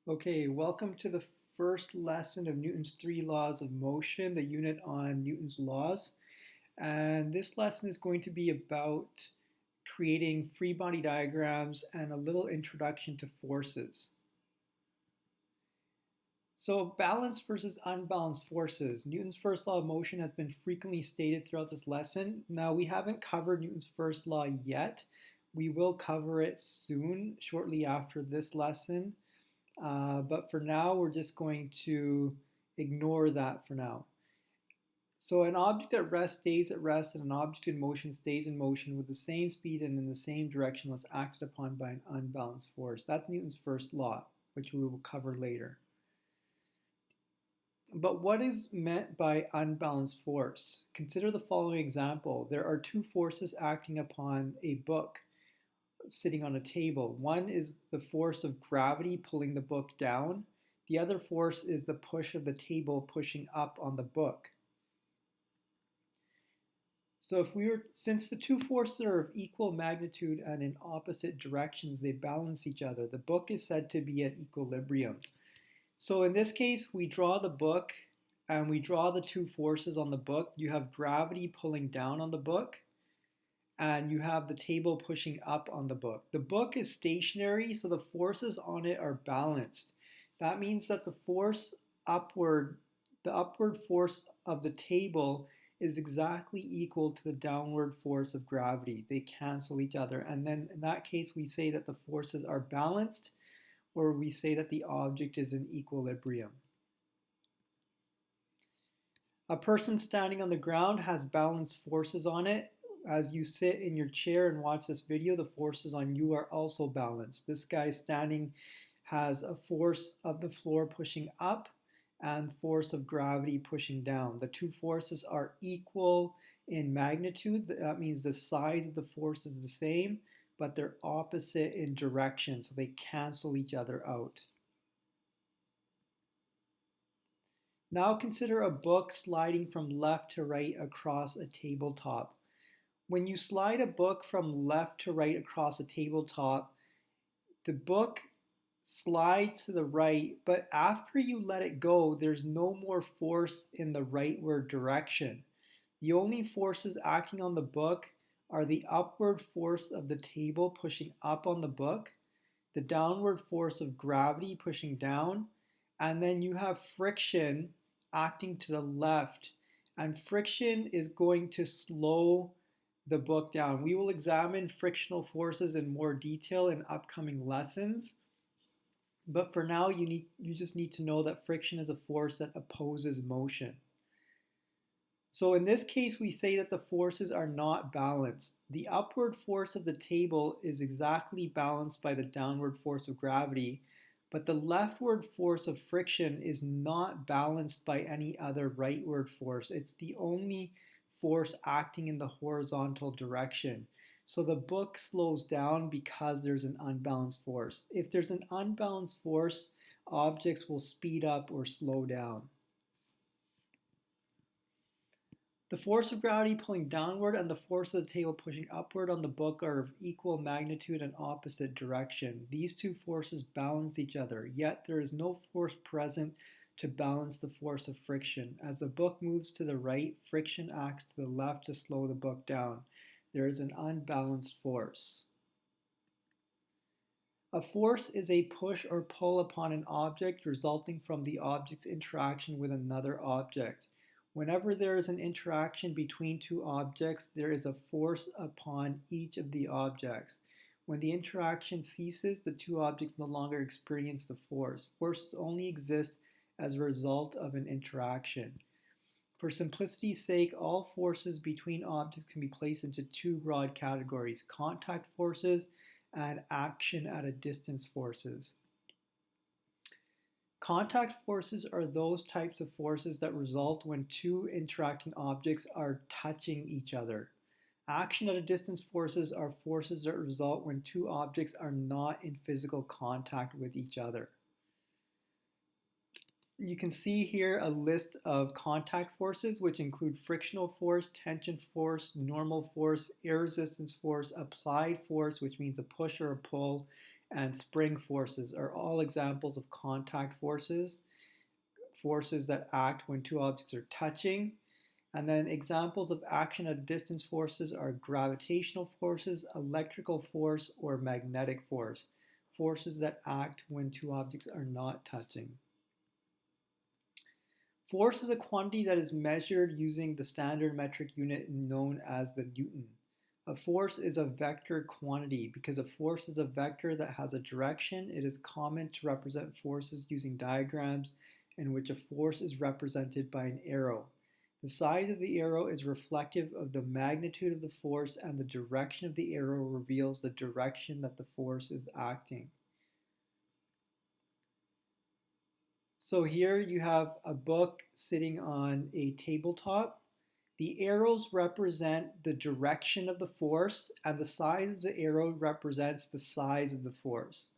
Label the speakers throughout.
Speaker 1: Okay, welcome to the first lesson of Newton's three laws of motion, the unit on Newton's laws. And this lesson is going to be about creating free body diagrams and a little introduction to forces. So balanced versus unbalanced forces. Newton's first law of motion has been frequently stated throughout this lesson. Now we haven't covered Newton's first law yet. We will cover it soon, shortly after this lesson. But for now, we're just going to ignore that for now. So an object at rest stays at rest, and an object in motion stays in motion with the same speed and in the same direction unless acted upon by an unbalanced force. That's Newton's first law, which we will cover later. But what is meant by unbalanced force? Consider the following example. There are two forces acting upon a book sitting on a table. One is the force of gravity pulling the book down. The other force is the push of the table pushing up on the book. So since the two forces are of equal magnitude and in opposite directions, they balance each other. The book is said to be at equilibrium. So in this case, we draw the book and we draw the two forces on the book. You have gravity pulling down on the book, and you have the table pushing up on the book. The book is stationary, so the forces on it are balanced. That means that the upward force of the table is exactly equal to the downward force of gravity. They cancel each other. And then in that case, we say that the forces are balanced, or we say that the object is in equilibrium. A person standing on the ground has balanced forces on it. As you sit in your chair and watch this video, the forces on you are also balanced. This guy standing has a force of the floor pushing up and force of gravity pushing down. The two forces are equal in magnitude. That means the size of the force is the same, but they're opposite in direction, so they cancel each other out. Now consider a book sliding from left to right across a tabletop. When you slide a book from left to right across a tabletop, the book slides to the right, but after you let it go, there's no more force in the rightward direction. The only forces acting on the book are the upward force of the table pushing up on the book, the downward force of gravity pushing down, and then you have friction acting to the left. And friction is going to slow the book down. We will examine frictional forces in more detail in upcoming lessons. But for now, you just need to know that friction is a force that opposes motion. So in this case, we say that the forces are not balanced. The upward force of the table is exactly balanced by the downward force of gravity, but the leftward force of friction is not balanced by any other rightward force. It's the only force acting in the horizontal direction. So the book slows down because there's an unbalanced force. If there's an unbalanced force, objects will speed up or slow down. The force of gravity pulling downward and the force of the table pushing upward on the book are of equal magnitude and opposite direction. These two forces balance each other, yet there is no force present to balance the force of friction. As the book moves to the right, friction acts to the left to slow the book down. There is an unbalanced force. A force is a push or pull upon an object resulting from the object's interaction with another object. Whenever there is an interaction between two objects, there is a force upon each of the objects. When the interaction ceases, the two objects no longer experience the force. Forces only exist as a result of an interaction. For simplicity's sake, all forces between objects can be placed into two broad categories: contact forces and action at a distance forces. Contact forces are those types of forces that result when two interacting objects are touching each other. Action at a distance forces are forces that result when two objects are not in physical contact with each other. You can see here a list of contact forces, which include frictional force, tension force, normal force, air resistance force, applied force, which means a push or a pull, and spring forces are all examples of contact forces, forces that act when two objects are touching. And then examples of action at distance forces are gravitational forces, electrical force, or magnetic force, forces that act when two objects are not touching. Force is a quantity that is measured using the standard metric unit known as the Newton. A force is a vector quantity. Because a force is a vector that has a direction, it is common to represent forces using diagrams in which a force is represented by an arrow. The size of the arrow is reflective of the magnitude of the force, and the direction of the arrow reveals the direction that the force is acting. So here you have a book sitting on a tabletop. The arrows represent the direction of the force, and the size of the arrow represents the size of the force.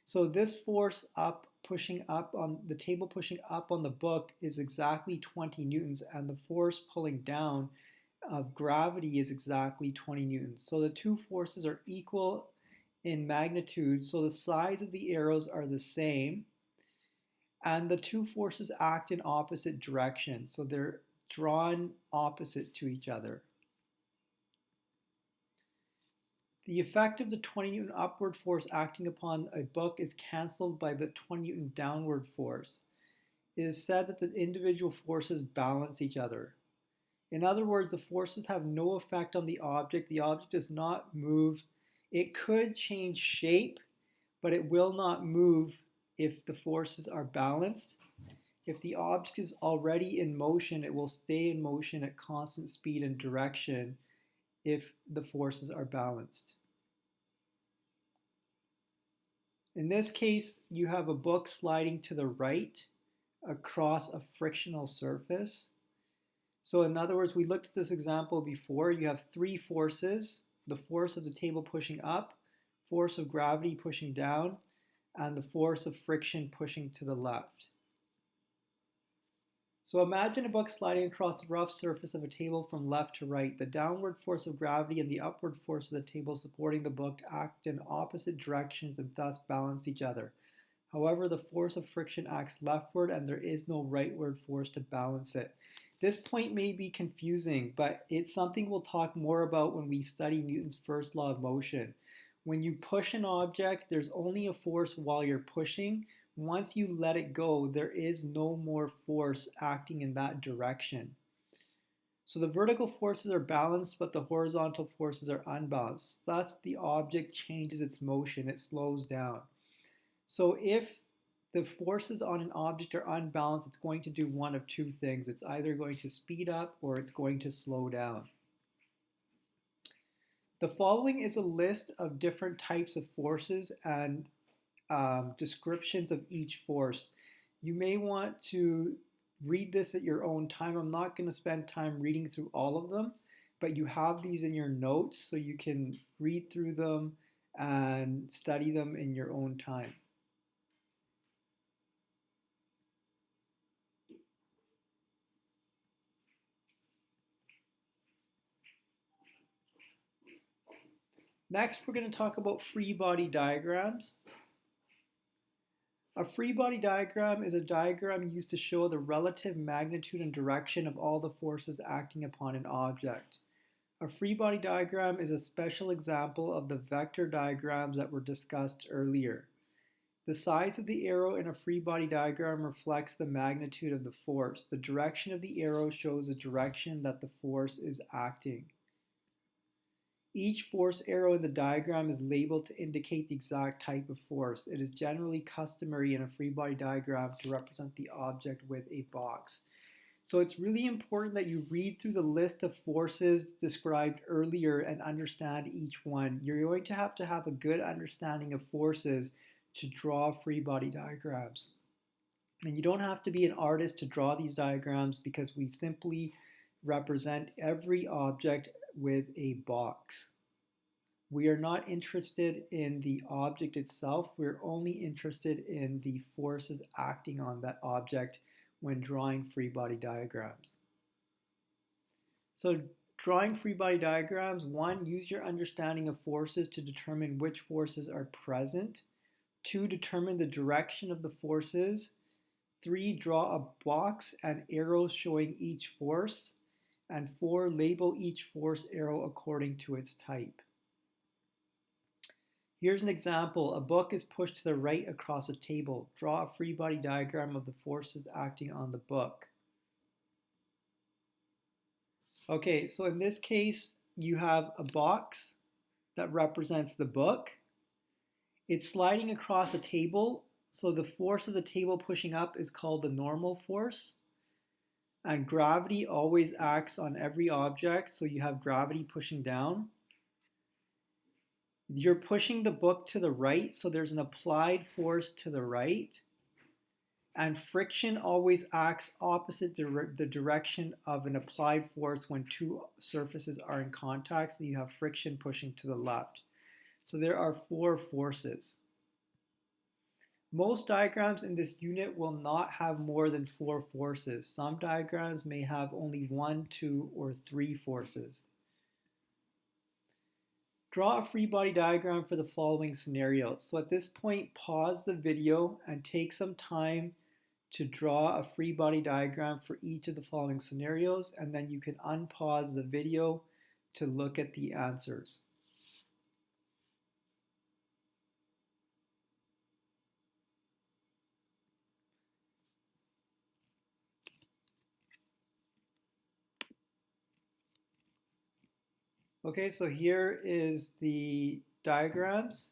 Speaker 1: So this force pushing up on the table, pushing up on the book is exactly 20 newtons, and the force pulling down of gravity is exactly 20 newtons. So the two forces are equal in magnitude, so the size of the arrows are the same, and the two forces act in opposite directions, so they're drawn opposite to each other. The effect of the 20 Newton upward force acting upon a book is cancelled by the 20 Newton downward force. It is said that the individual forces balance each other. In other words, the forces have no effect on the object. The object does not move. It could change shape, but it will not move if the forces are balanced. If the object is already in motion, it will stay in motion at constant speed and direction if the forces are balanced. In this case, you have a book sliding to the right across a frictional surface. So in other words, we looked at this example before. You have three forces: the force of the table pushing up, force of gravity pushing down, and the force of friction pushing to the left. So imagine a book sliding across the rough surface of a table from left to right. The downward force of gravity and the upward force of the table supporting the book act in opposite directions and thus balance each other. However, the force of friction acts leftward and there is no rightward force to balance it. This point may be confusing, but it's something we'll talk more about when we study Newton's first law of motion. When you push an object, there's only a force while you're pushing. Once you let it go, there is no more force acting in that direction. So the vertical forces are balanced, but the horizontal forces are unbalanced. Thus, the object changes its motion, it slows down. So if the forces on an object are unbalanced, it's going to do one of two things. It's either going to speed up or it's going to slow down. The following is a list of different types of forces and descriptions of each force. You may want to read this at your own time. I'm not going to spend time reading through all of them, but you have these in your notes so you can read through them and study them in your own time. Next, we're going to talk about free body diagrams. A free body diagram is a diagram used to show the relative magnitude and direction of all the forces acting upon an object. A free body diagram is a special example of the vector diagrams that were discussed earlier. The size of the arrow in a free body diagram reflects the magnitude of the force. The direction of the arrow shows the direction that the force is acting. Each force arrow in the diagram is labeled to indicate the exact type of force. It is generally customary in a free body diagram to represent the object with a box. So it's really important that you read through the list of forces described earlier and understand each one. You're going to have a good understanding of forces to draw free body diagrams. And you don't have to be an artist to draw these diagrams because we simply represent every object with a box. We are not interested in the object itself. We're only interested in the forces acting on that object when drawing free body diagrams. So drawing free body diagrams, one, use your understanding of forces to determine which forces are present. 2, determine the direction of the forces. 3, draw a box and arrows showing each force. And 4, label each force arrow according to its type. Here's an example. A book is pushed to the right across a table. Draw a free body diagram of the forces acting on the book. Okay, so in this case, you have a box that represents the book. It's sliding across a table, so the force of the table pushing up is called the normal force. And gravity always acts on every object, so you have gravity pushing down. You're pushing the book to the right, so there's an applied force to the right. And friction always acts opposite the direction of an applied force when two surfaces are in contact, so you have friction pushing to the left. So there are 4 forces. Most diagrams in this unit will not have more than 4 forces. Some diagrams may have only 1, 2, or 3 forces. Draw a free body diagram for the following scenario. So at this point, pause the video and take some time to draw a free body diagram for each of the following scenarios, and then you can unpause the video to look at the answers. Okay, so here is the diagrams.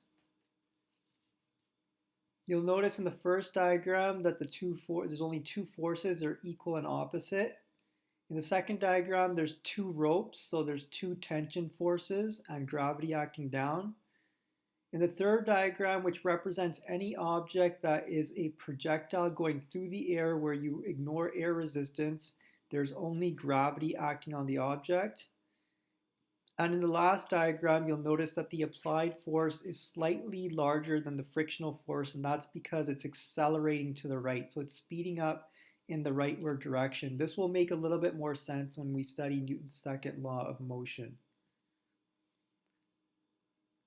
Speaker 1: You'll notice in the first diagram that there's only 2 forces, they're equal and opposite. In the second diagram, there's 2 ropes, so there's 2 tension forces and gravity acting down. In the third diagram, which represents any object that is a projectile going through the air where you ignore air resistance, there's only gravity acting on the object. And in the last diagram, you'll notice that the applied force is slightly larger than the frictional force, and that's because it's accelerating to the right. So it's speeding up in the rightward direction. This will make a little bit more sense when we study Newton's second law of motion.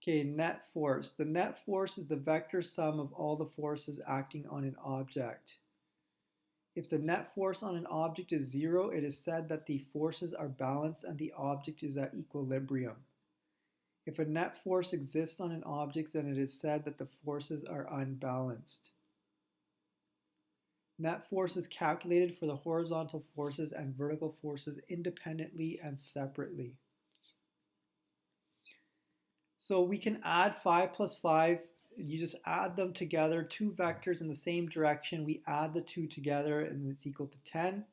Speaker 1: Okay, net force. The net force is the vector sum of all the forces acting on an object. If the net force on an object is 0, it is said that the forces are balanced and the object is at equilibrium. If a net force exists on an object, then it is said that the forces are unbalanced. Net force is calculated for the horizontal forces and vertical forces independently and separately. So we can add 5 plus 5. You just add them together, 2 vectors in the same direction. We add the 2 together and it's equal to 10.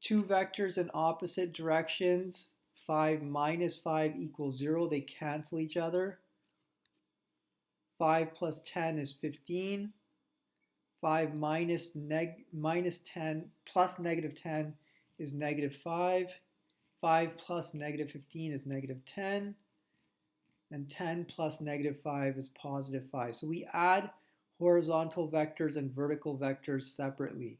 Speaker 1: 2 vectors in opposite directions, 5 minus 5 equals 0. They cancel each other. 5 plus 10 is 15. 5 minus 10 plus negative 10 is negative 5. 5 plus negative 15 is negative 10. And 10 plus negative 5 is positive 5. So we add horizontal vectors and vertical vectors separately.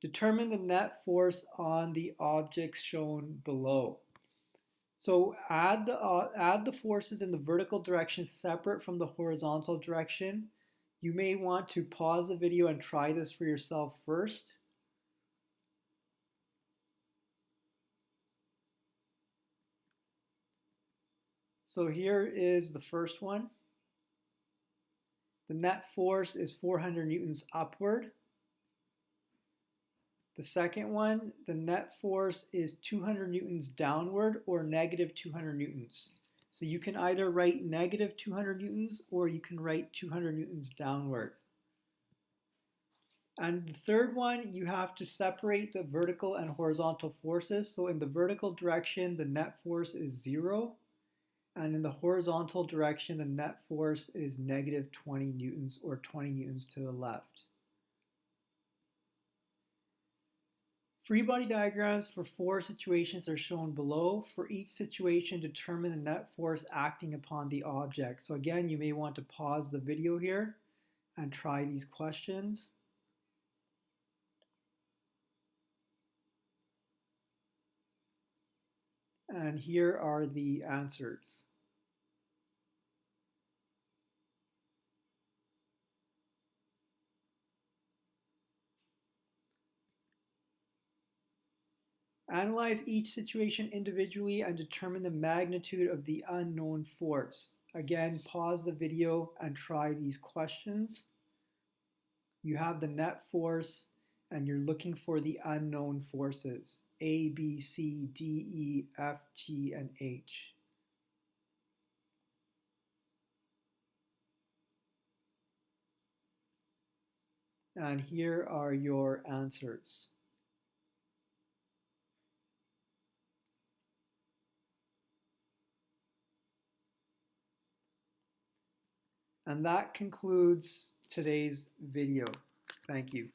Speaker 1: Determine the net force on the objects shown below. So add the forces in the vertical direction separate from the horizontal direction. You may want to pause the video and try this for yourself first. So here is the first one. The net force is 400 newtons upward. The second one, the net force is 200 newtons downward or negative 200 newtons. So you can either write negative 200 newtons or you can write 200 newtons downward. And the third one, you have to separate the vertical and horizontal forces. So in the vertical direction, the net force is 0. And in the horizontal direction, the net force is negative 20 newtons or 20 newtons to the left. Free body diagrams for 4 situations are shown below. For each situation, determine the net force acting upon the object. So again, you may want to pause the video here and try these questions. And here are the answers. Analyze each situation individually and determine the magnitude of the unknown force. Again, pause the video and try these questions. You have the net force and you're looking for the unknown forces, A, B, C, D, E, F, G, and H. And here are your answers. And that concludes today's video. Thank you.